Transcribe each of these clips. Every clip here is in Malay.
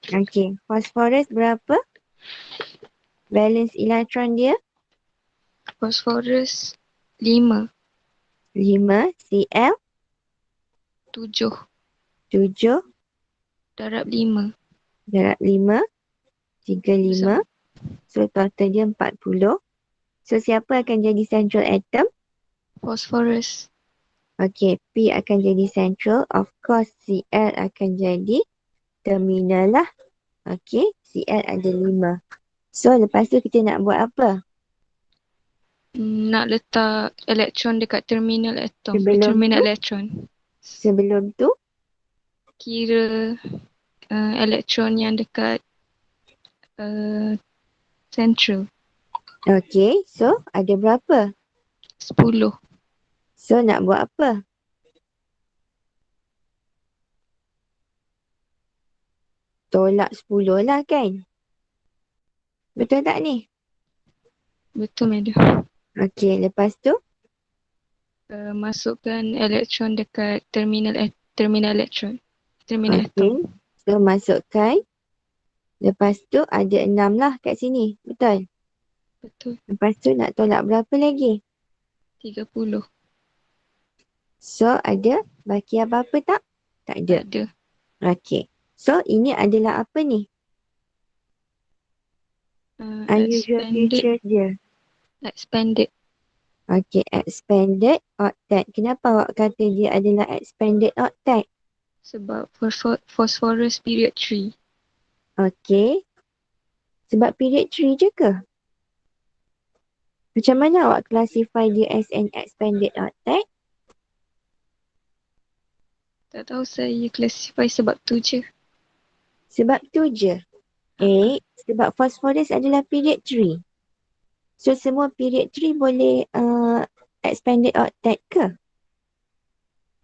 Okey. Phosphorus berapa? Valence elektron dia? Phosphorus 5, 5. Cl 7, 7. darab 5. Darab 5. 35. Bersama So total dia 40. So siapa akan jadi central atom? phosphorus. Okey. P akan jadi central. Of course Cl akan jadi terminal lah. Okey. Cl ada 5. So lepas tu kita nak buat apa? Nak letak elektron dekat terminal atom. Sebelum Terminal tu? elektron. Sebelum tu? Kira elektron yang dekat uh, central. Okey. So ada berapa? 10. So nak buat apa? Tolak 10 lah kan? Betul tak ni? Betul, madam. Okey. Lepas tu? Masukkan elektron dekat terminal elektron. Terminal Okey. atom. So masukkan. Lepas tu ada 6 lah kat sini. Betul? Betul. Lepas tu nak tolak berapa lagi? 30. So ada baki apa-apa tak? Tak ada. Ada. Okey. So ini adalah apa ni? Unusual features dia. Expanded. Okey. Expanded octet. Kenapa awak kata dia adalah expanded octet? Sebab phosphorus period 3. Okey. Sebab period 3 je ke? Macam mana awak classify dia as an expanded octet? Tak tahu, saya classify sebab tu je. Sebab tu je. Sebab phosphorus adalah period 3. So semua period 3 boleh expanded octet ke?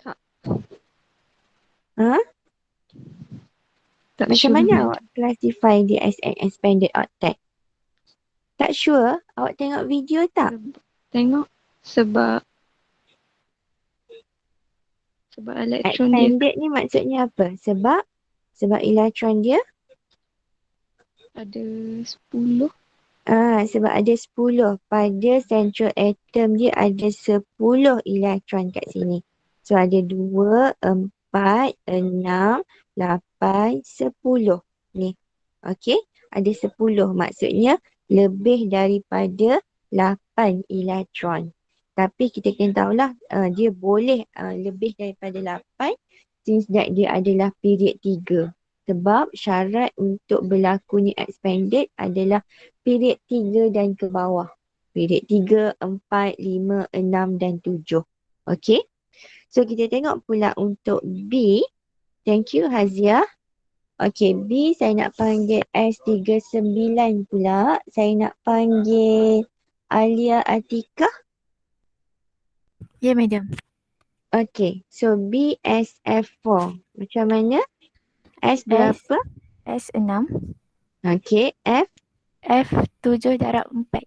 Tak. Ha? Tak Macam sure, mana madam. awak classify dia as an expanded octet? Tak sure? Awak tengok video tak? Tengok. Sebab elektron dia Expanded ni maksudnya apa? Sebab elektron dia ada 10. sebab ada 10. Pada central atom dia ada 10 elektron kat sini. So ada 2, 4, 6, 8, 10 ni. Okey? Ada 10 maksudnya lebih daripada 8 elektron. Tapi kita kena tahulah dia boleh lebih daripada 8 since that dia adalah period 3. Sebab syarat untuk berlakunya expanded adalah period 3 dan ke bawah. Period 3, 4, 5, 6 dan 7. Okey? So kita tengok pula untuk B. Thank you Hazia. Okey, B saya nak panggil S39 pula. Saya nak panggil Alia Atika. Ya, madam. Okey, so B SF4. Macam mana? S berapa? S6. Okey, F F7 darab 4.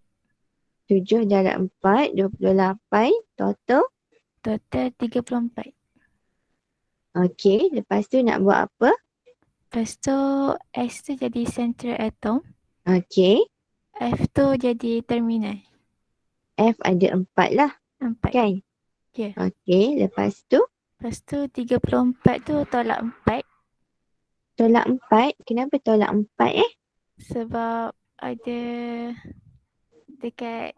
7 darab 4, 28. Total? Total 34. Okey, lepas tu nak buat apa? Lepas tu S tu jadi central atom. Okey, F tu jadi terminal. F ada 4 lah 4. kan? Ya. Okey, lepas tu Lepas tu 34 tu tolak 4 tolak 4. Kenapa tolak 4 sebab ada dekat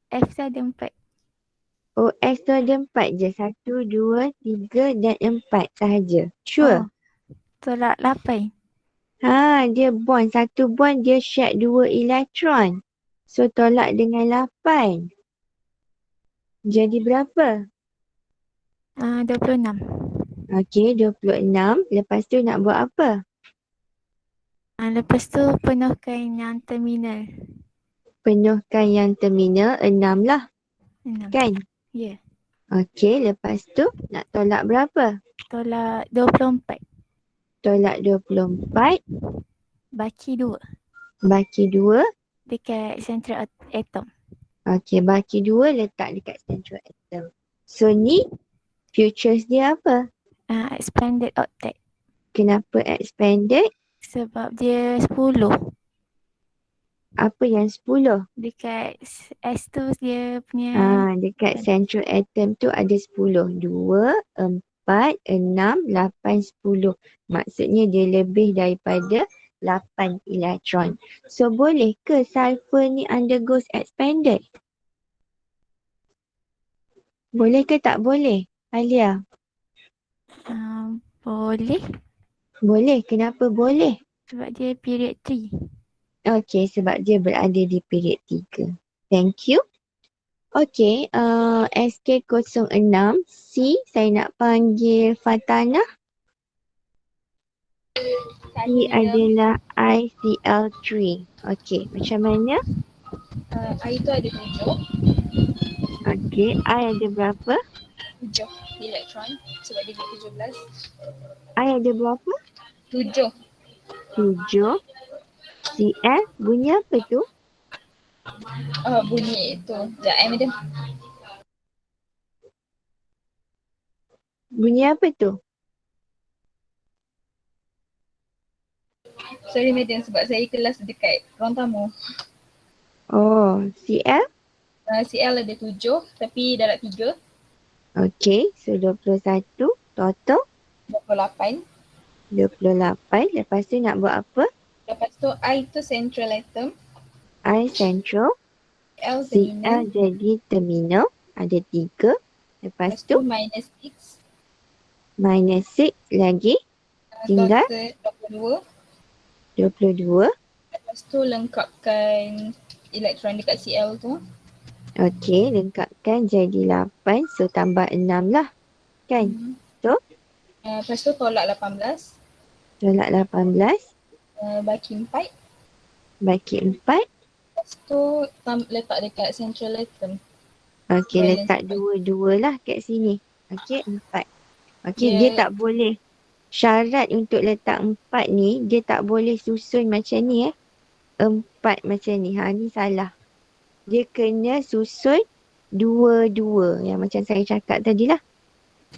F tu ada 4. Oh, S tu ada 4 je. 1, 2, 3 dan 4 sahaja. Sure? Tolak 8. Dia bond. Satu bond dia share 2 elektron. So tolak dengan 8. Jadi berapa? 26. Okey, 26. Lepas tu nak buat apa? Lepas tu penuhkan yang terminal. Penuhkan yang terminal 6 lah. 6. Kan? Ya. Okey, lepas tu nak tolak berapa? Tolak 24. Tolak 24. Baki 2 Baki 2. dekat central atom. Okey, baki 2 letak dekat central atom. So ni features dia apa? Expanded octet. Kenapa expanded? Sebab dia 10. Apa yang 10? Dekat S tu dia punya Dekat central atom tu ada 10. 2, 4, 6, 8, 10. Maksudnya dia lebih daripada 8 elektron. So boleh ke sulfur ni undergoes expanded? Boleh ke tak boleh? Alia? boleh Boleh. Kenapa boleh? sebab dia period 3. Okey, sebab dia berada di period 3. Thank you. Okey, SK06 C, saya nak panggil Fatana. C adalah ICL3. Okey, macam mana? I tu ada 7. Okey, I ada berapa? 7 elektron sebab dia 17. I ada berapa? 7. 7. CL, bunyi apa tu? Bunyi tu. Sekejap madam. Bunyi apa tu? Sorry madam sebab saya kelas dekat ruang tamu. Oh, CL? CL ada 7 tapi darab 3. Okey, so 21 total 28. 28. Lepas tu nak buat apa? Lepas tu I tu central atom. I central, L CL terminal. jadi terminal, ada 3. Lepas Lepas tu tu minus 6. minus 6 lagi, tinggal Total 22. 22. Lepas tu lengkapkan elektron dekat CL tu. Okey, lengkapkan jadi 8. So tambah 6 lah. Kan? So, Lepas tu tolak 18. tolak 18. Baki 4. Bagi 4. Lepas tu letak dekat central atom. Okey, Balance letak 4. 2 lah kat sini. Okey, 4. Okey, dia Dia tak boleh. Syarat untuk letak 4 ni, dia tak boleh susun macam ni 4 macam ni. Ni salah. Dia kena susun 2-2. Yang macam saya cakap tadi lah.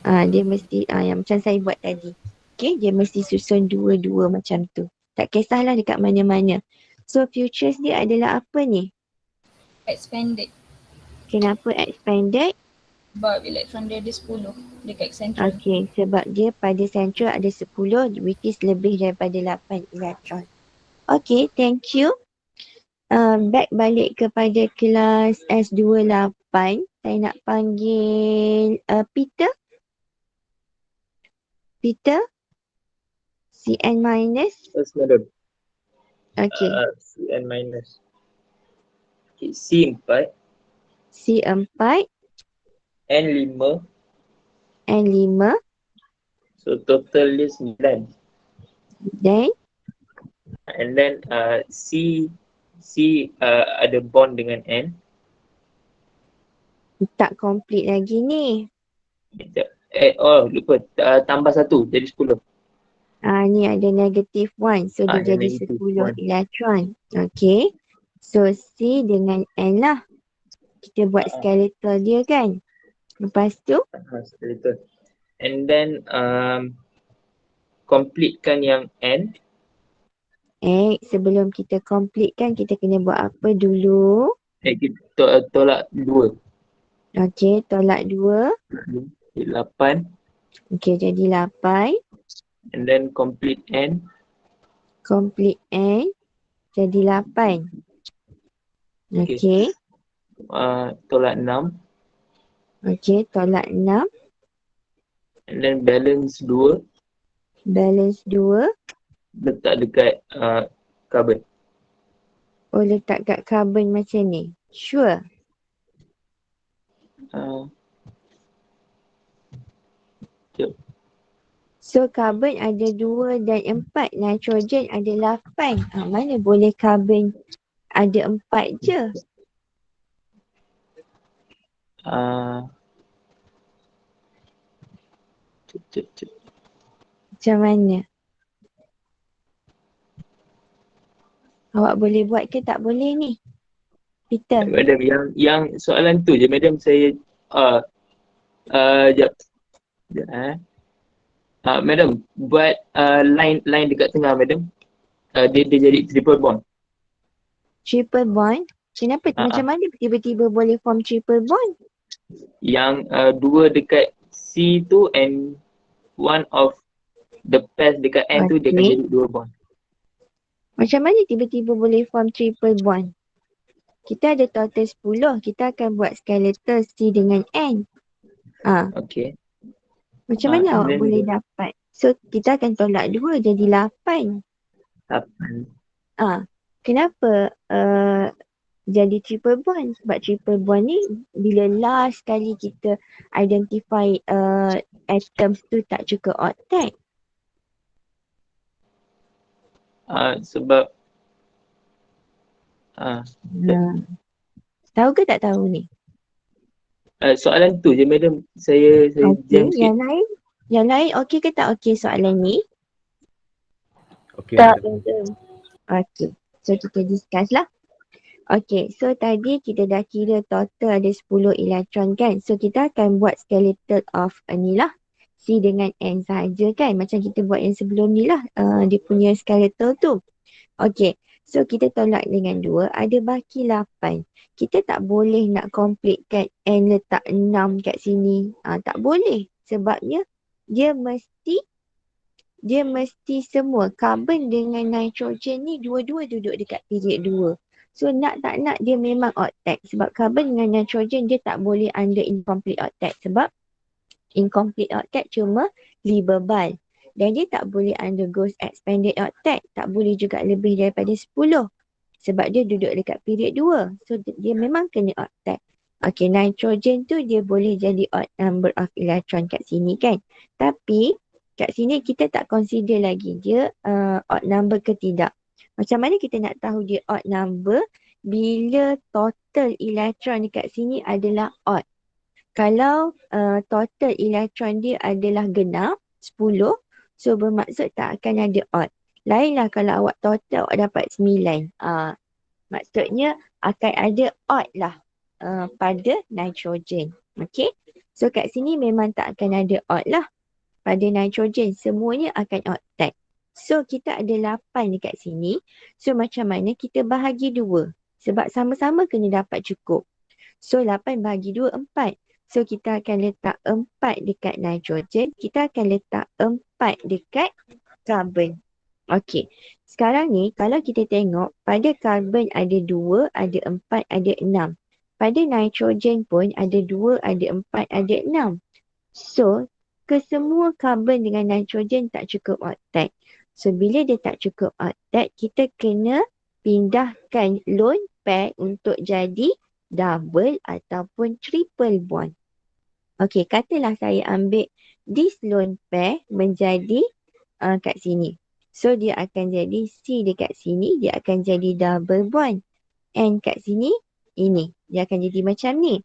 Dia mesti, yang macam saya buat tadi. Okay, dia mesti susun 2-2 macam tu. Tak kisahlah dekat mana-mana. So, futures dia adalah apa ni? expanded. Kenapa expanded? Sebab elektron dia ada 10 dekat central. Okay, sebab dia pada central ada 10 which is lebih daripada 8 elektron. Okay, thank you. Back balik kepada kelas S28. Saya nak panggil Peter. Peter? CN minus. Yes, madam. Okay. CN minus. Okay, C4, C4, N5. N5, So total dia 9. then And then C ada bond dengan N. tak complete lagi ni. Lupa. Tambah 1 jadi 10. Ni ada negative 1. So dia Ada jadi negative 10 1. elektron. Okay. So C dengan N lah. Kita buat skeletal dia kan. Lepas tu, Skeleton. And then completekan yang N. sebelum kita complete kan, kita kena buat apa dulu? Kita tolak 2. Okay, tolak 2. Jadi 8. Okay, jadi 8. And then complete N. Complete N. Jadi 8. Okay. Tolak 6. Okay, tolak 6. And then balance 2. Balance 2. Letak dekat carbon. Oh, letak kat carbon macam ni. Sure. So, carbon ada 2 dan 4. Nitrogen ada 8. Mana boleh carbon ada 4 je? Macam mana? Awak boleh buat ke tak boleh ni? Peter. Madam, yang soalan tu je madam, saya jap. Madam, buat line dekat tengah madam. dia jadi triple bond. Triple bond. Kenapa? Macam mana tiba-tiba boleh form triple bond? Yang dua dekat C tu and one of the pairs dekat N tu dia akan Okey. jadi dua bond. Macam mana tiba-tiba boleh form triple bond? Kita ada total 10. Kita akan buat skeletal C dengan N. Okay. Macam mana And awak then boleh dapat? So, kita akan tolak 2 jadi 8. 8. Kenapa jadi triple bond? Sebab triple bond ni bila last kali kita identify atoms tu tak cukup octet. Sebab Tahu ke tak tahu ni? soalan tu je madam, saya jam Okey, sikit. yang lain okey ke tak okey soalan ni? Okey, Tak. madam. Okey. So kita discuss lah. Okey, so tadi kita dah kira total ada 10 elektron kan. So kita akan buat skeletal of ni lah. C dengan N sahaja kan. Macam kita buat yang sebelum ni lah. Dia punya skeletal tu. Okey. So kita tolak dengan 2. Ada baki 8. Kita tak boleh nak completekan N letak 6 kat sini. Tak boleh. Sebabnya dia mesti semua carbon dengan nitrogen ni dua-dua duduk dekat period 2. So nak tak nak dia memang octet. Sebab carbon dengan nitrogen dia tak boleh under incomplete octet. Sebab incomplete octet cuma Li-Bar. Dan dia tak boleh undergo expanded octet. Tak boleh juga lebih daripada 10. Sebab dia duduk dekat period 2. So dia memang kena octet. Okay, nitrogen tu dia boleh jadi odd number of electron kat sini kan. Tapi kat sini kita tak consider lagi dia odd number ke tidak. Macam mana kita nak tahu dia odd number bila total elektron dekat sini adalah odd. Kalau total elektron dia adalah genap 10, so bermaksud tak akan ada odd. Lainlah kalau awak total awak dapat 9. Maksudnya akan ada odd lah pada nitrogen. Okay. So kat sini memang tak akan ada odd lah pada nitrogen. Semuanya akan octet. So kita ada 8 dekat sini. So macam mana kita bahagi 2? Sebab sama-sama kena dapat cukup. So 8 bahagi 2, 4. So kita akan letak 4 dekat nitrogen. Kita akan letak 4 dekat carbon. Okey. Sekarang ni kalau kita tengok pada carbon ada 2, ada 4, ada 6. Pada nitrogen pun ada 2, ada 4, ada 6. So kesemua carbon dengan nitrogen tak cukup octet. So bila dia tak cukup octet, kita kena pindahkan lone pair untuk jadi double ataupun triple bond. Okey, katalah saya ambil this lone pair menjadi kat sini. So dia akan jadi C dekat sini, dia akan jadi double bond. And kat sini, ini. Dia akan jadi macam ni.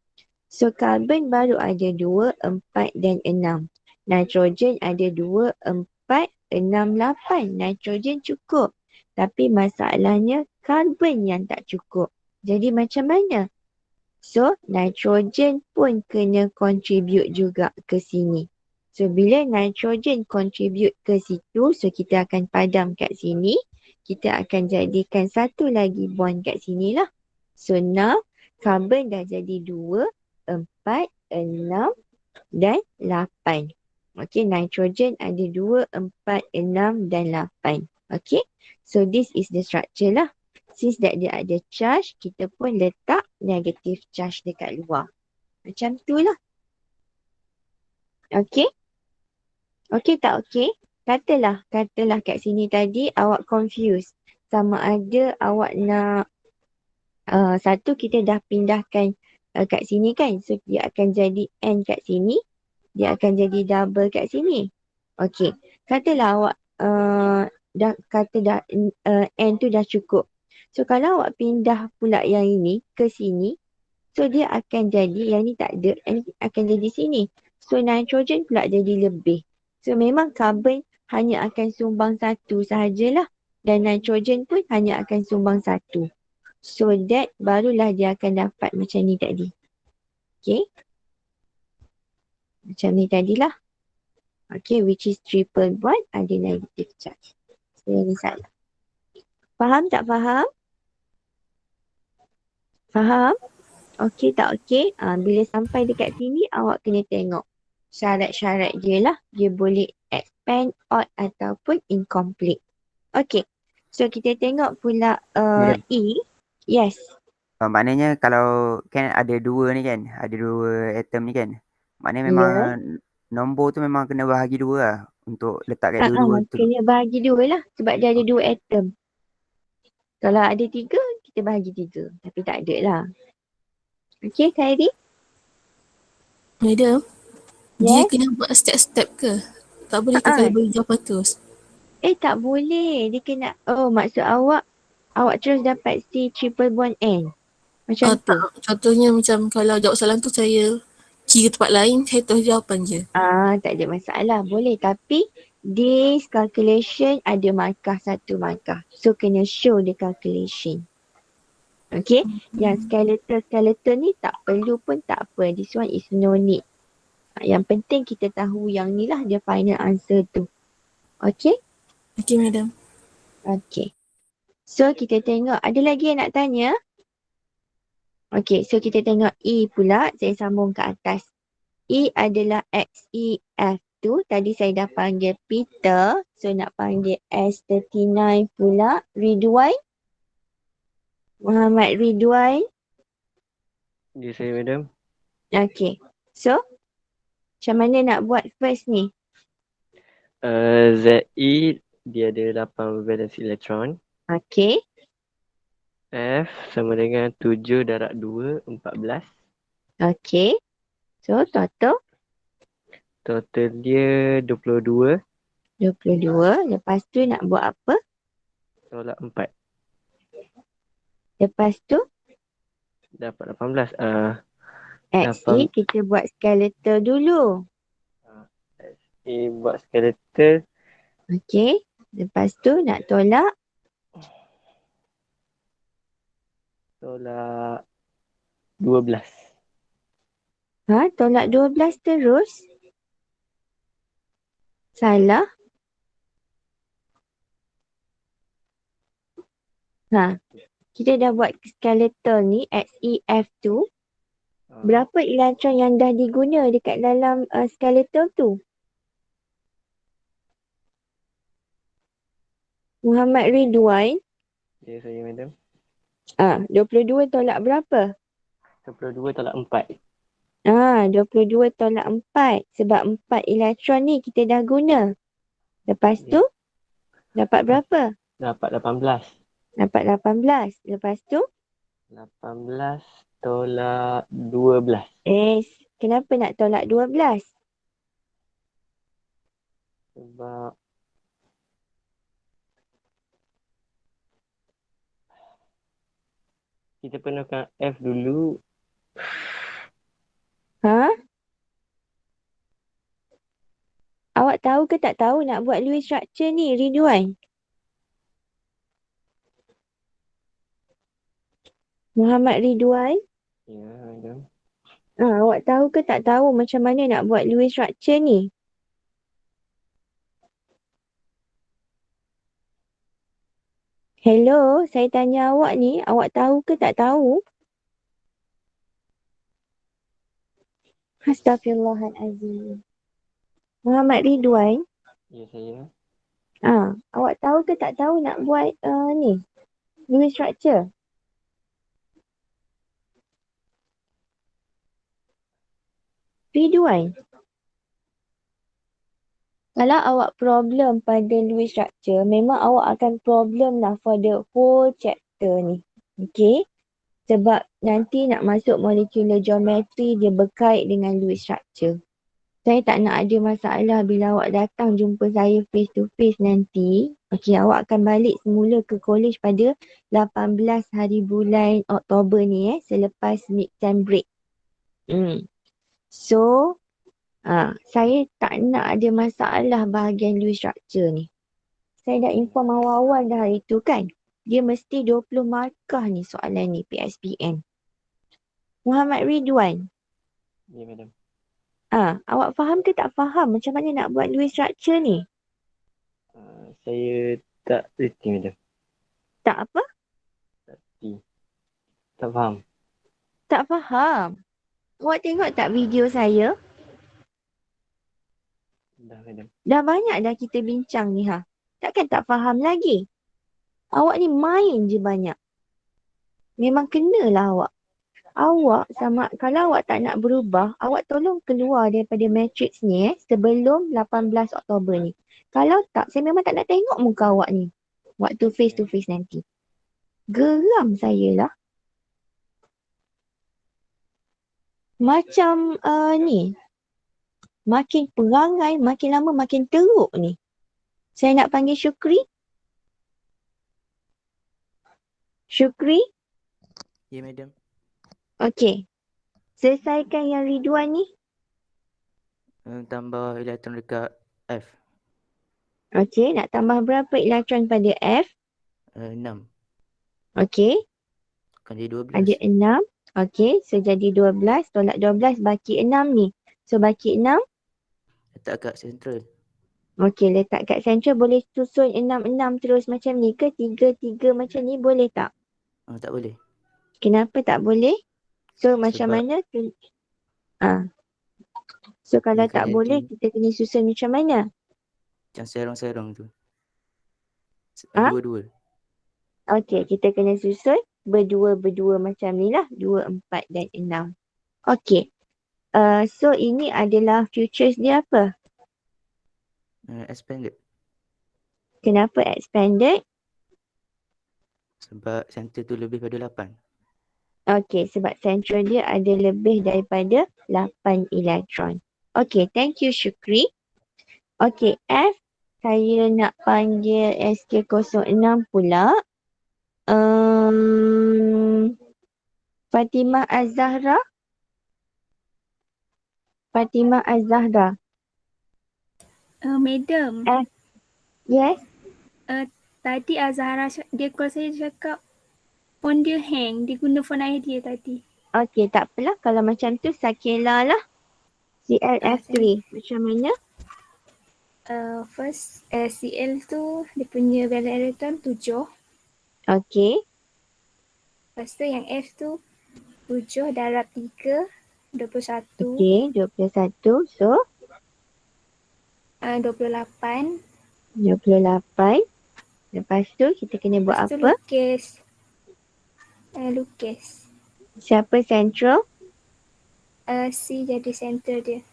So carbon baru ada 2, 4 dan 6. Nitrogen ada 2, 4, 6, 8. Nitrogen cukup. Tapi masalahnya carbon yang tak cukup. Jadi macam mana? So nitrogen pun kena contribute juga ke sini. So bila nitrogen contribute ke situ, so kita akan padam kat sini. Kita akan jadikan satu lagi bond kat sini lah. So now carbon dah jadi 2, 4, 6 dan 8. Okay, nitrogen ada 2, 4, 6 dan 8. Okay, so this is the structure lah. Since that dia ada charge, kita pun letak negative charge dekat luar. Macam tu lah. Okay. Okay tak okay? Katalah kat sini tadi awak confused. Sama ada awak nak satu kita dah pindahkan kat sini kan. So dia akan jadi N kat sini. Dia akan jadi double kat sini. Okay. Katalah awak N tu dah cukup. So kalau awak pindah pula yang ini ke sini. So dia akan jadi, yang ni tak ada, N akan jadi sini. So nitrogen pula jadi lebih. So memang carbon hanya akan sumbang satu sahajalah. Dan nitrogen pun hanya akan sumbang satu. So that barulah dia akan dapat macam ni tadi. Okay. Macam ni tadilah. Okay, which is triple bond ada negative charge. So yang ni salah. Faham tak faham? Faham? Okey tak okey? Bila sampai dekat sini, awak kena tengok syarat-syarat dia lah. Dia boleh expand, odd ataupun incomplete. Okey. So, kita tengok pula Madam. E. Yes. Maknanya kalau kan ada dua ni kan, ada dua atom ni kan. Maknanya Ya. memang nombor tu memang kena bahagi dua lah untuk letak kat dua-dua tu. Kena bahagi dua lah. Sebab dia ada dua atom. Kalau ada tiga, kita bahagi tiga. Tapi tak ada lah. Okey, Khairi? Madam, dia Yes? kena buat step-step ke? Tak boleh ke kalau bagi jawapan terus? Tak boleh. Dia kena, maksud awak terus dapat C triple bond N. Macam tu. Tak. Contohnya macam kalau jawab soalan tu saya kira tempat lain, saya terus jawapan je. Tak ada masalah. Boleh. Tapi this calculation ada markah satu markah. So kena show the calculation. Okay. Yang skeleton ni tak perlu pun tak apa. This one is no need. Yang penting kita tahu yang ni lah dia final answer tu. Okay. Okey, Madam. Okay. So kita tengok. Ada lagi yang nak tanya? Okay. So kita tengok E pula. Saya sambung ke atas. E adalah XEF2. Tadi saya dah panggil Peter. So nak panggil S39 pula. Ridwan. Muhammad Ridwan. Ya, saya madam. Okay. So, macam mana nak buat first ni? ZE dia ada 8 valence elektron. Okay. F sama dengan 7 darab 2, 14. Okay. So, total Total dia 22. 22. Lepas tu nak buat apa? Tolak 4. Lepas tu, Dapat 18. XE kita buat skeletal dulu. Buat skeletal. Okay. Lepas tu nak tolak. Tolak 12. Tolak 12 terus. Salah. Kita dah buat skeletal ni XEF2. Berapa elektron yang dah diguna dekat dalam skeletal tu? Muhammad Ridwan. Ya, saya madam. 22 tolak berapa? 22 tolak 4. 22 tolak 4. Sebab 4 elektron ni kita dah guna. Lepas tu, dapat berapa? Dapat 18. Dapat 18. Lepas tu? 18 tolak 12. Kenapa nak tolak 12? Sebab kita penuhkan F dulu. Awak tahu ke tak tahu nak buat Lewis structure ni, Ridwan? Muhammad Ridwan? Ya, madam. Awak tahu ke tak tahu macam mana nak buat Lewis structure ni? Hello, saya tanya awak ni, awak tahu ke tak tahu? Astaghfirullahalazim. Muhammad Ridwan? Ya, saya. Awak tahu ke tak tahu nak buat ni? Lewis structure? Ridwan? Kalau awak problem pada Lewis structure, memang awak akan problem lah for the whole chapter ni. Okay? Sebab nanti nak masuk molecular geometry, dia berkait dengan Lewis structure. Saya tak nak ada masalah bila awak datang jumpa saya face to face nanti. Okay, awak akan balik semula ke college pada 18 hari bulan Oktober ni selepas mid-term break. So, saya tak nak ada masalah bahagian Lewis structure ni. Saya dah inform awal-awal dah hari tu kan. Dia mesti 20 markah ni soalan ni PSPN. Muhammad Ridwan. Ya, madam. Awak faham ke tak faham macam mana nak buat Lewis structure ni? Saya tak reti, madam. Tak apa? Tak faham. Tak faham. Awak tengok tak video saya? Dah madam. Dah banyak dah kita bincang ni ha. Takkan tak faham lagi? Awak ni main je banyak. Memang kenalah awak. Awak sama, kalau awak tak nak berubah, awak tolong keluar daripada matrix ni sebelum 18 Oktober ni. Kalau tak, saya memang tak nak tengok muka awak ni. Waktu face to face nanti. Geram saya lah. Macam ni. Makin perangai, makin lama makin teruk ni. Saya nak panggil Syukri. Syukri? Ya, madam. Okey. Selesaikan yang Ridwan ni. Tambah elektron dekat F. Okey, nak tambah berapa elektron pada F? 6. Okey, Akan jadi 12. ada 6. Okey, so jadi 12. Tolak 12, baki 6 ni. So baki 6. Letak kat central. Okey, letak kat central. Boleh susun 6-6 terus macam ni ke? 3-3 macam ni boleh tak? Tak boleh. Kenapa tak boleh? So macam Sebab- mana? So kalau Dia tak akan boleh, jadi kita kena susun macam mana? macam serong-serong tu. Ha? Dua-dua. Okey, kita kena susun berdua-berdua macam ni lah. 2, 4 dan 6. Okey. So ini adalah futures dia apa? Expanded. Kenapa expanded? Sebab center tu lebih pada 8. Okey, sebab central dia ada lebih daripada 8 elektron. Okey, thank you Syukri. Okey, F. Saya nak panggil SK06 pula. Fatimah Az-Zahra. Fatimah Az-Zahra. Madam, Yes? tadi Azahara dia call saya, dia cakap phone dia hang. Dia guna phone ayah dia tadi. Okey, tak apalah. Kalau macam tu, Sakila lah. CLF3. Macam mana? First, CL tu dia punya value elektron 7. Okey. Lepas tu yang F tu 7 darab 3, 21. Okey, 21. So, 28. 28. Lepas tu, kita kena buat Lepas tu apa? lukis. Siapa central? C jadi center dia.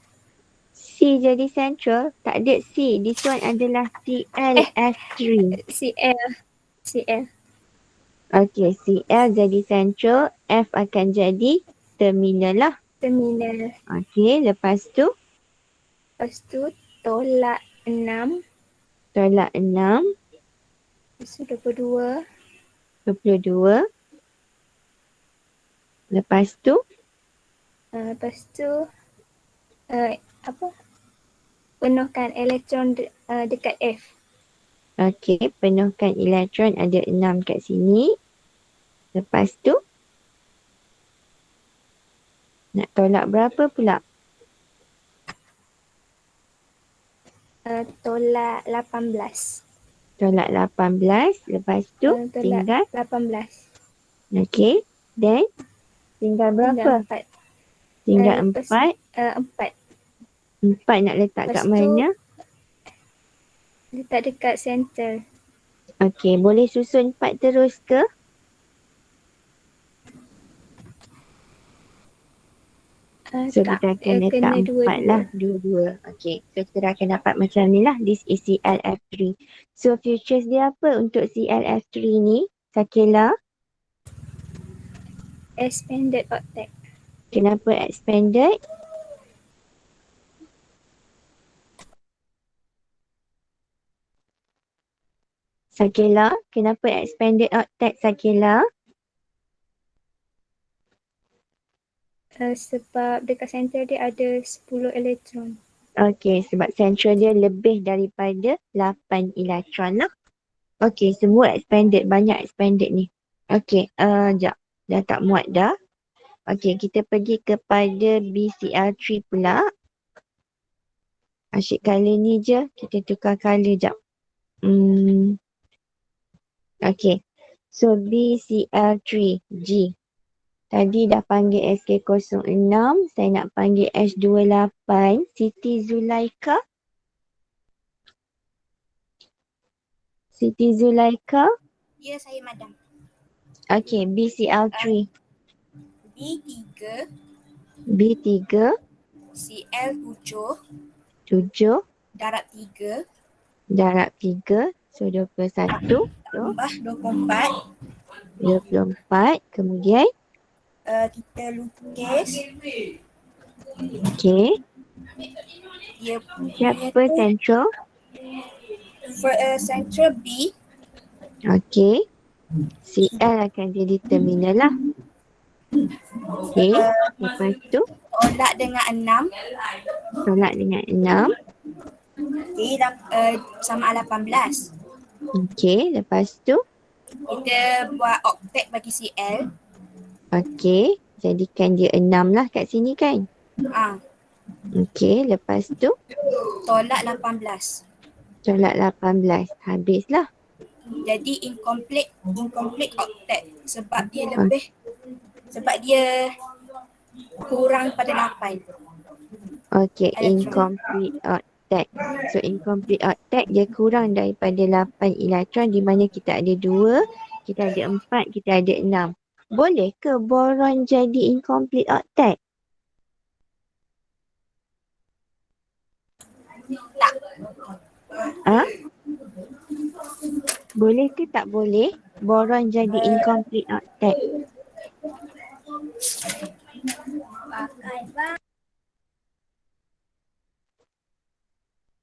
C jadi central. Tak ada C. This one adalah CLF3. CL. Okey, CL jadi central. F akan jadi terminal lah. Terminal. Okey, lepas tu Tolak 6. tolak 6. Lepas tu 22. 22. Lepas tu penuhkan elektron dekat F. okey, penuhkan elektron ada 6 kat sini. Lepas tu nak tolak berapa pula? Tolak 18. Tolak 18. Lepas tu tinggal. Tolak 18. Okey. Then tinggal berapa? Tinggal 4. 4. 4 nak letak kat Lepas tu, mana? letak dekat center. Okey, boleh susun 4 terus ke? So kita akan letak 4 lah. 2-2. Okey. So kita dah akan dapat macam ni lah. This is CLF3. So futures dia apa untuk CLF3 ni? Sakila? Expanded octet. Kenapa expanded? Sakila? Kenapa expanded octet Sakila? Sebab dekat center dia ada 10 elektron. Okey, sebab central dia lebih daripada 8 elektron lah. Okey, semua expanded. Banyak expanded ni. Okey, sekejap. Dah tak muat dah. Okey, kita pergi kepada BCL3 pula. Asyik color ni je. Kita tukar color sekejap. Okey. So BCl3 G. Tadi dah panggil SK06, saya nak panggil H28, Siti Zulaika. Siti Zulaika. Ya, saya madam. Okay, BCl3. B3, B3, CL7, 7, darab 3, darab 3, so 21, so tambah 24. 24, kemudian, Kita lukis okay, dia siapa central? central B. Okay, CL akan jadi terminal lah. Okay, lepas tu, Tolak dengan 6. tolak dengan 6. Okay, sama 18. Okay, lepas tu, Kita buat oktet bagi CL. okay, jadikan dia 6 lah kat sini kan? Okay, lepas tu, Tolak 18. tolak 18. Habislah. Jadi incomplete octet sebab dia lebih, sebab dia kurang pada 8. Okay, incomplete octet. So, incomplete octet dia kurang daripada 8 elektron di mana kita ada 2, kita ada 4, kita ada 6. Boleh ke boron jadi incomplete octet? Tak. Boleh ke tak boleh boron jadi incomplete octet?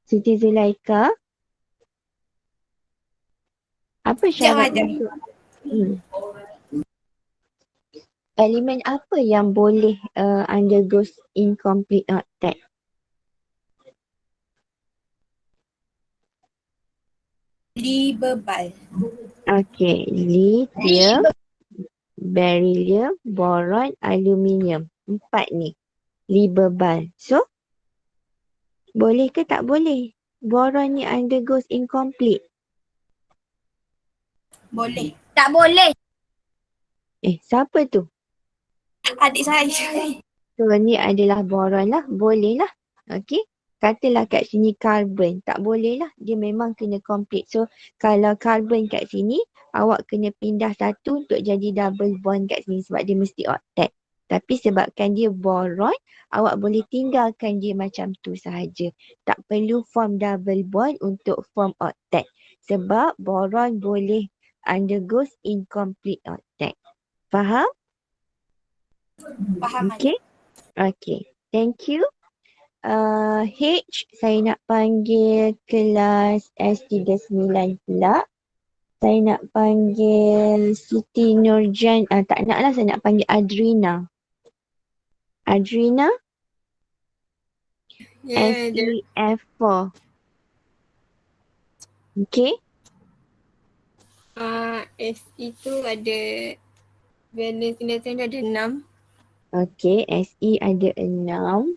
Siti Zulaika, apa syarat untuk elemen apa yang boleh undergo incomplete octet? Li-bebal. Okay, lithium, beryllium, boron, aluminium. 4 ni. Li-bebal. So, boleh ke tak boleh? Boron ni undergoes incomplete. Boleh. Tak boleh. Siapa tu? Adik saya. So, ni adalah boron lah. Boleh lah. Okay. Katalah kat sini carbon. Tak boleh lah. Dia memang kena complete. So, kalau carbon kat sini, awak kena pindah satu untuk jadi double bond kat sini sebab dia mesti octet. Tapi sebabkan dia boron, awak boleh tinggalkan dia macam tu sahaja. Tak perlu form double bond untuk form octet. Sebab boron boleh undergoes incomplete octet. Faham? Faham. Okay. Okay. Thank you. H, saya nak panggil kelas S39 pula. Saya nak panggil Siti Nurjan. Tak nak lah, saya nak panggil Adrina. Adrina? SEF4. Okay. SE tu ada valence elektron ada 6. Okay, SE ada 6.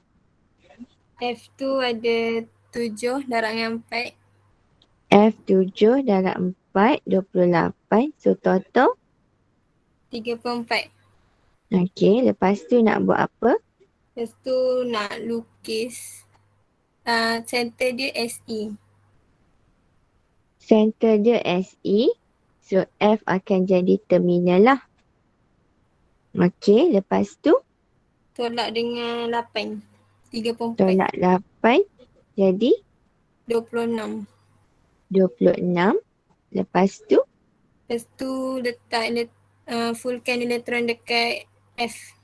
F tu ada 7 darab dengan 4. F7 darab 4, 28. So total? 34. Okay, lepas tu nak buat apa? Lepas tu nak lukis center dia SE. Center dia SE. So F akan jadi terminal lah. Okay, lepas tu? Tolak dengan 8. 34. Tolak 8. Jadi? 26. 26. Lepas tu? Lepas tu letak fullkan elektron dekat F.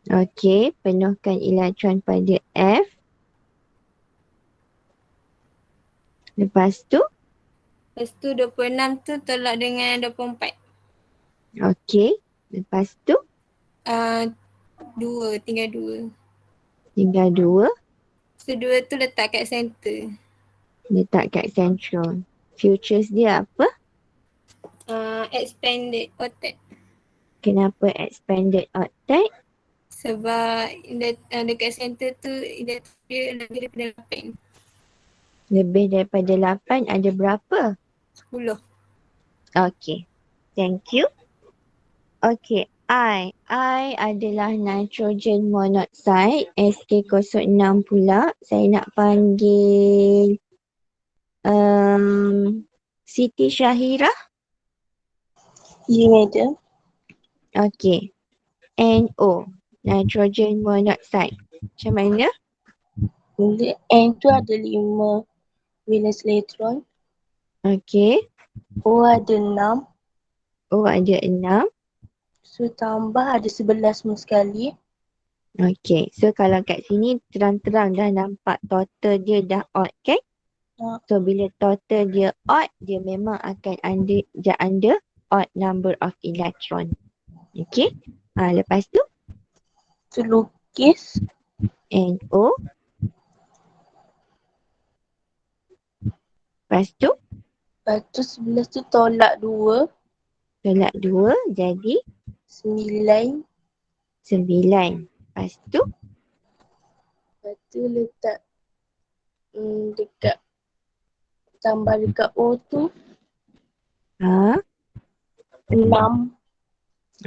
Okay, penuhkan elektron pada F. Lepas tu? Lepas tu 26 tu tolak dengan 24. Okay, lepas tu? 2, tinggal 2. Tinggal 2. So 2 tu letak kat center. Letak kat central. Futures dia apa? Expanded octet. Kenapa expanded octet? Sebab dekat center tu dia lebih daripada 8. Lebih daripada 8 ada berapa? 10. Okay. Thank you. Okay, I adalah nitrogen monoxide, SK06 pula. Saya nak panggil Siti Syahirah. Ya, madam. Okay, NO, nitrogen monoxide. Macam mana? N tu ada 5 valence elektron. Okay, O ada 6. O ada 6. So tambah ada 11 semua sekali. Okay, so kalau kat sini terang-terang dah nampak total dia dah odd kan? Ha. So bila total dia odd, dia memang akan under odd number of electron. Okay, lepas tu Tu lukis. NO. Lepas tu Lepas tu 11 tu tolak 2. tolak 2 jadi 9. 9. Lepas tu Lepas tu letak dekat tambah dekat O tu 6.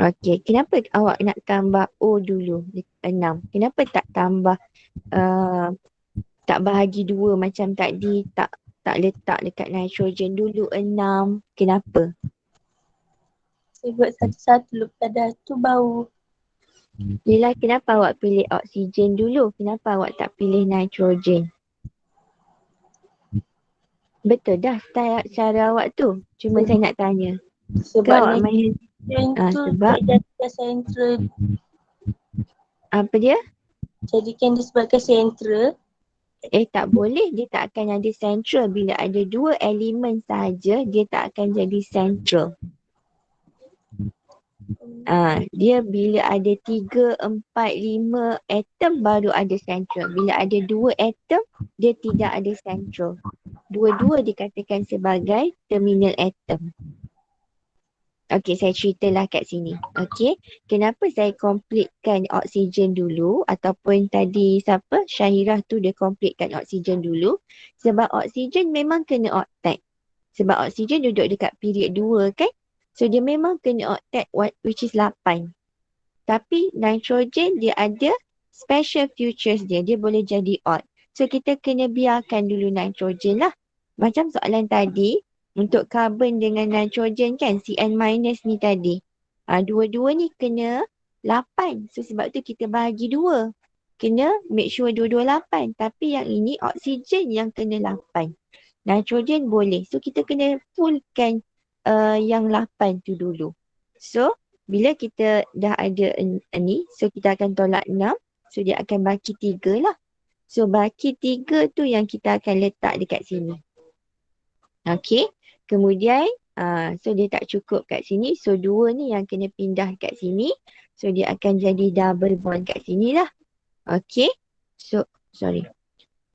okay, kenapa awak nak tambah O dulu 6? Kenapa tak tambah tak bahagi 2 macam tadi, tak letak dekat nitrogen dulu 6? Kenapa? Saya buat satu-satu lepas dah tu baru. Yelah, kenapa awak pilih oksigen dulu? Kenapa awak tak pilih nitrogen? Betul dah style cara awak tu. Cuma saya nak tanya. Sebab Kau awak main tu sebab jadikan sentra. apa dia? Jadikan dia sebagai sentra. Tak boleh. Dia tak akan ada central. Bila ada 2 elemen sahaja, dia tak akan jadi central. Dia bila ada 3, 4, 5 atom baru ada central. Bila ada 2 atom, dia tidak ada central. Dua-dua dikatakan sebagai terminal atom. Okey, saya ceritalah kat sini. Okey, kenapa saya completekan oksigen dulu ataupun tadi siapa? Syahirah tu dia completekan oksigen dulu. Sebab oksigen memang kena octet. Sebab oksigen duduk dekat period 2 kan? So dia memang kena octet which is 8. Tapi nitrogen dia ada special features dia. Dia boleh jadi odd. So kita kena biarkan dulu nitrogen lah. Macam soalan tadi, untuk carbon dengan nitrogen kan, CN minus ni tadi. Dua-dua ni kena 8. So sebab tu kita bahagi 2. Kena make sure dua-dua 8. Tapi yang ini oksigen yang kena 8. Nitrogen boleh. So kita kena fullkan yang 8 tu dulu. So bila kita dah ada ni, so kita akan tolak 6. So dia akan baki 3 lah. So baki 3 tu yang kita akan letak dekat sini. Okay. Kemudian so dia tak cukup kat sini. So 2 ni yang kena pindah kat sini. So dia akan jadi double bond kat sini lah. Okay. So sorry.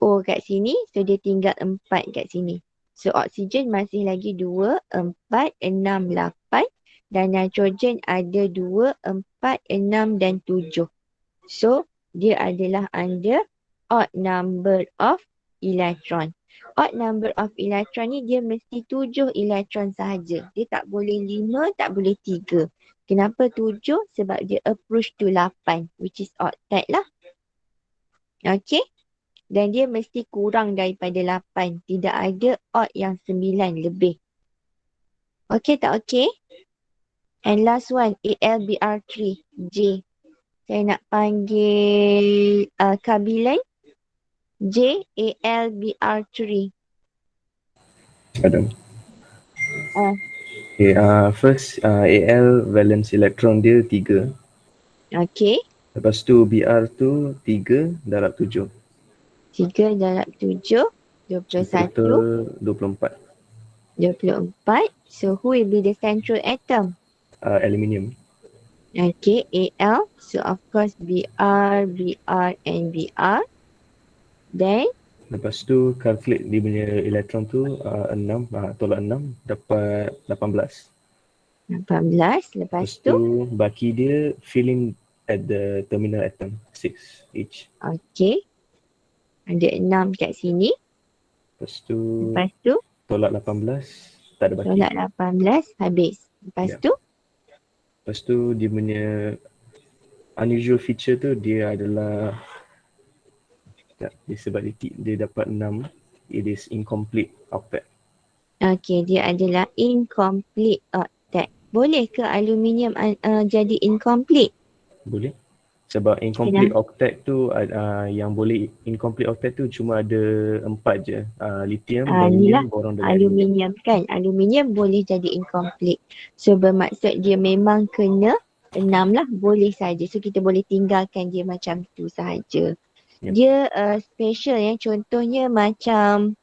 O kat sini. So dia tinggal 4 kat sini. So oksigen masih lagi 2, 4, 6, 8. Dan nitrogen ada 2, 4, 6 dan 7. So dia adalah under odd number of electron. Odd number of electron ni dia mesti 7 elektron sahaja. Dia tak boleh 5, tak boleh 3. Kenapa 7? Sebab dia approach to 8 which is octet lah. Okay. Dan dia mesti kurang daripada 8. Tidak ada odd yang 9 lebih. Okay tak okay? And last one, AlBr3, J. Saya nak panggil Kabilan. J, AlBr3. Madam. Okay, first Al valence electron dia 3. Okay. Lepas tu Br tu 3 darab 7. 3 darab 7, 21. Total 24. 24. So who will be the central atom? Aluminium. Okay, Al. So of course Br, Br and Br. Then Lepas tu calculate dia punya elektron tu 6, tolak 6 dapat 18. 18. Lepas tu baki dia filling at the terminal atom 6 each. okay. Ada 6 kat sini. Lepas tu Lepas tu tolak 18 tak ada baki. tolak 18 habis. Lepas Ya. tu, Lepas tu dia punya unusual feature tu dia adalah sebab dia dapat 6, it is incomplete octet. okey, dia adalah incomplete octet. Boleh ke aluminium jadi incomplete? Boleh. Sebab incomplete octet tu yang boleh incomplete octet tu cuma ada 4 je. Lithium, Inilah gallium, boron dan aluminium. aluminium kan. Aluminium boleh jadi incomplete. So bermaksud dia memang kena 6 lah. Boleh saja. So kita boleh tinggalkan dia macam tu sahaja. Yep. Dia special yang contohnya macam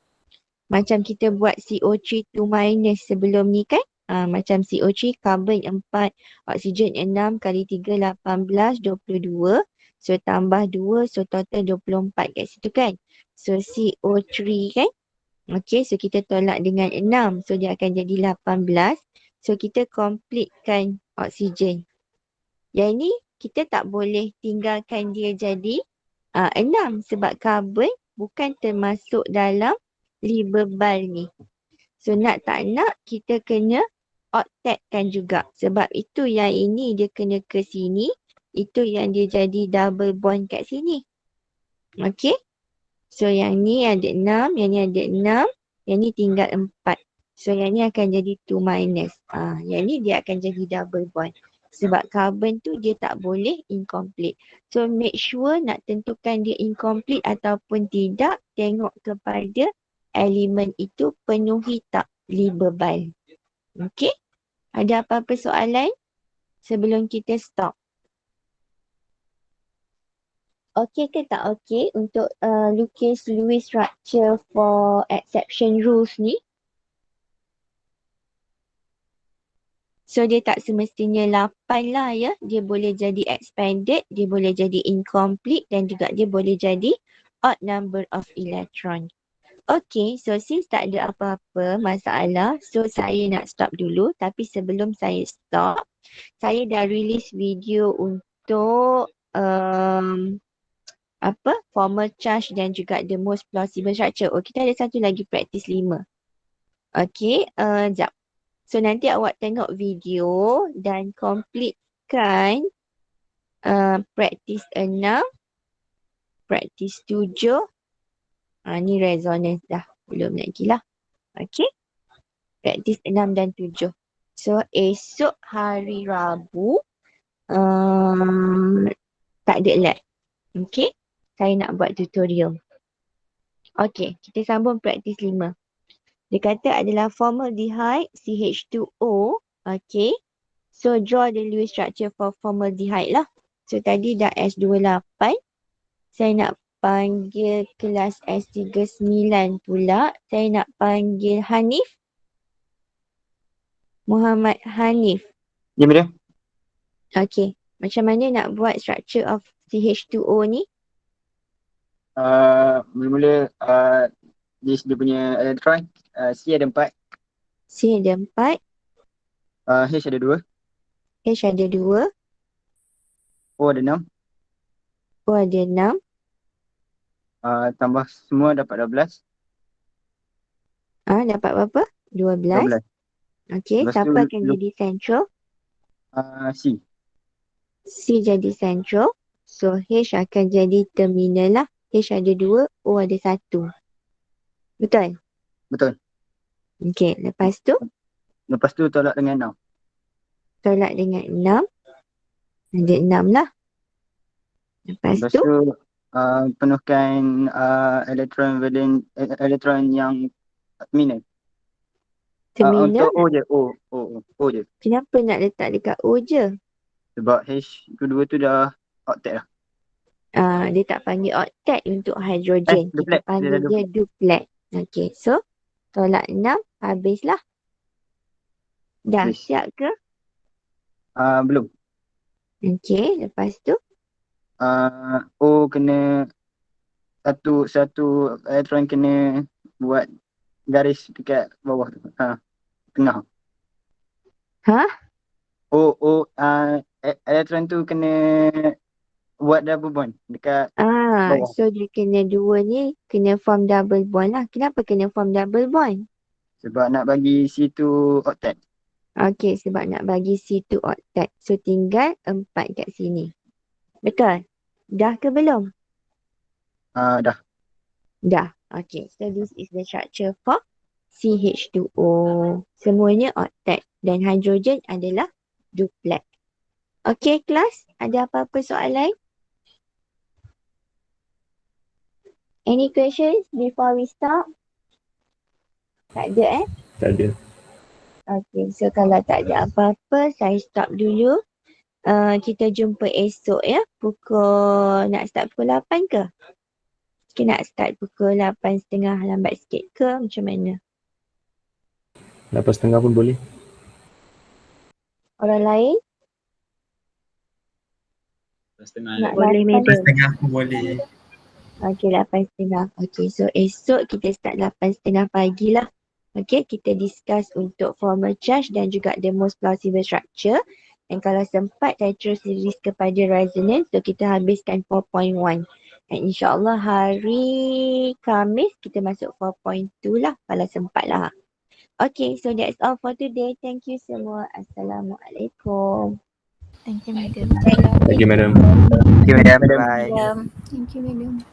kita buat CO3 2- sebelum ni kan. Macam CO3 karbon 4, oksigen 6 kali 3 18 22. So tambah 2, so total 24 kat situ kan. So CO3 kan. Okay, so kita tolak dengan 6. So dia akan jadi 18. So kita completekan oksigen. Yang ni kita tak boleh tinggalkan dia jadi 6 sebab karbon bukan termasuk dalam livable ni. So nak tak nak kita kena octetkan juga. Sebab itu yang ini dia kena ke sini. Itu yang dia jadi double bond kat sini. Okay. So yang ni ada 6, yang ni ada 6, yang ni tinggal 4. So yang ni akan jadi 2-. Yang ni dia akan jadi double bond. Sebab carbon tu dia tak boleh incomplete. So make sure nak tentukan dia incomplete ataupun tidak, tengok kepada elemen itu penuhi tak livable. Okay? Ada apa-apa soalan sebelum kita stop? Okay ke tak okay untuk Lucas-Lewis structure for exception rules ni? So dia tak semestinya 8 lah ya. Dia boleh jadi expanded, dia boleh jadi incomplete dan juga dia boleh jadi odd number of electron. Okay, so since tak ada apa-apa masalah, so saya nak stop dulu. Tapi sebelum saya stop, saya dah release video untuk formal charge dan juga the most plausible structure. Oh, kita ada satu lagi practice 5. Okay, jap. So nanti awak tengok video dan completekan practice 6, practice 7. Ni resonance dah. Belum lagi lah. Okay. Practice 6 dan 7. So esok hari Rabu tak ada lab. Okay. Saya nak buat tutorial. Okay. Kita sambung practice 5. Dia kata adalah formaldehyde CH2O. Okay. So draw the Lewis structure for formaldehyde lah. So tadi dah S28. Saya nak panggil kelas S39 pula. Saya nak panggil Hanif. Muhammad Hanif. Ya, Madam. Okay. Macam mana nak buat structure of CH2O ni? Mula-mula dia punya elektron C ada 4, C ada 4, H ada 2, H ada 2, O ada 6, O ada 6. tambah semua dapat 12. Dapat berapa? 12. 12. Okay. Lepas Siapa tu, akan jadi central? C. C jadi central. So H akan jadi terminal lah. H ada 2, O ada 1. Betul? Betul. Okay. Lepas tu? Lepas tu tolak dengan 6. Tolak dengan 6. Ada 6 lah. Lepas tu? Penuhkan elektron yang terminal. Terminal. Untuk O je. O je. Kenapa nak letak dekat O je? Sebab H kedua tu dah octet lah. Dia tak panggil octet untuk hidrogen. Kita Duplet. panggil dia duplet. Okay. So, tolak 6. Habislah. Dah Habis. siap ke? Belum. Okay. Lepas tu? O kena satu elektron kena buat garis dekat bawah tu. Tengah. Elektron tu kena buat double bond dekat bawah. So dia kena 2 ni kena form double bond lah. Kenapa kena form double bond? Sebab nak bagi C tu octet. Okey, sebab nak bagi C tu octet. So tinggal 4 kat sini. Betul? Dah ke belum? Dah. Dah. Okay. So this is the structure for CH2O. Semuanya octet. Dan hidrogen adalah duplex. Okay kelas, ada apa-apa soalan? Any questions before we stop? Tak ada Tak ada. Okay, so kalau tak ada apa-apa, saya stop dulu. Kita jumpa esok ya. Nak start pukul 8 ke? Kita nak start pukul 8.30, lambat sikit ke macam mana? 8.30 pun boleh. Orang lain? Nak Boleh, 8 madam. ke? 8.30 pun boleh. Okay, 8.30. Okay, so esok kita start 8.30 pagi lah. Okay, kita discuss untuk formal charge dan juga the most plausible structure. Dan kalau sempat, saya terus series kepada resonance. So, kita habiskan 4.1. Dan insyaAllah hari Khamis, kita masuk 4.2 lah. Kalau sempat lah. Okay, so that's all for today. Thank you semua. Assalamualaikum. Thank you, madam. Thank you, madam. Thank you, madam. Bye. Thank you, madam.